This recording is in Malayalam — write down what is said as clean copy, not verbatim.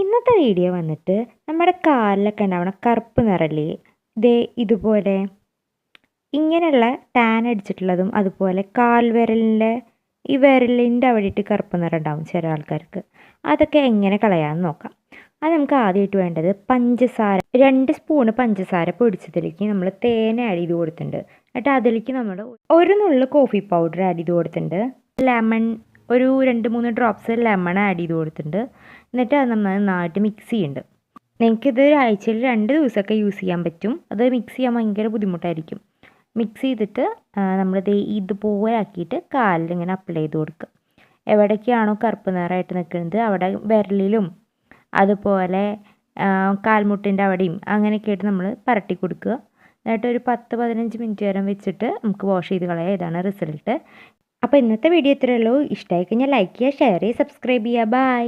ഇന്നത്തെ വീഡിയോ വന്നിട്ട് നമ്മുടെ കാലിലൊക്കെ ഉണ്ടാവണ കറുപ്പ് നിറല്ലേ ദേ ഇതുപോലെ ഇങ്ങനെയുള്ള ടാൻ അടിച്ചിട്ടുള്ളതും അതുപോലെ കാൽവിരലിൻ്റെ ഈ വിരലിൻ്റെ അവിടെയിട്ട് കറുപ്പ് നിറം ഉണ്ടാവും ചില ആൾക്കാർക്ക്. അതൊക്കെ എങ്ങനെ കളയാമെന്ന് നോക്കാം. അത് നമുക്ക് ആദ്യമായിട്ട് വേണ്ടത് പഞ്ചസാര 2 സ്പൂണ് പഞ്ചസാര പൊടിച്ചതിലേക്ക് നമ്മൾ തേൻ ആഡ് ചെയ്ത് കൊടുത്തിട്ടുണ്ട്. എന്നിട്ട് അതിലേക്ക് നമ്മൾ ഒരു നുള്ളു കോഫി പൗഡർ ആഡ് ചെയ്ത് കൊടുത്തിട്ടുണ്ട്. ലെമൺ ഒരു 2-3 ഡ്രോപ്സ് ലെമൺ ആഡ് ചെയ്ത് കൊടുത്തിട്ടുണ്ട്. എന്നിട്ട് അത് നന്നായിട്ട് മിക്സ് ചെയ്യുന്നുണ്ട്. നിങ്ങൾക്കിത് ആഴ്ചയിൽ 2 ദിവസമൊക്കെ യൂസ് ചെയ്യാൻ പറ്റും. അത് മിക്സ് ചെയ്യാൻ ഭയങ്കര ബുദ്ധിമുട്ടായിരിക്കും. മിക്സ് ചെയ്തിട്ട് നമ്മളിത് ഇതുപോലെ ആക്കിയിട്ട് കാലിൽ ഇങ്ങനെ അപ്ലൈ ചെയ്ത് കൊടുക്കുക. എവിടേക്കാണോ കറുപ്പ് നിറമായിട്ട് നിൽക്കുന്നത് അവിടെ വിരലിലും അതുപോലെ കാൽമുട്ടിൻ്റെ അവിടെയും അങ്ങനെയൊക്കെ ആയിട്ട് നമ്മൾ പരട്ടി കൊടുക്കുക. എന്നിട്ട് ഒരു 10-15 മിനിറ്റ് നേരം വെച്ചിട്ട് നമുക്ക് വാഷ് ചെയ്ത് കളയാം. ഇതാണ് റിസൾട്ട്. അപ്പോൾ ഇന്നത്തെ വീഡിയോ ഇത്രയേ ഉള്ളൂ. ഇഷ്ടമായി കഴിഞ്ഞാൽ ലൈക്ക് ചെയ്യുക, ഷെയർ ചെയ്യുക, സബ്സ്ക്രൈബ് ചെയ്യുക. ബൈ.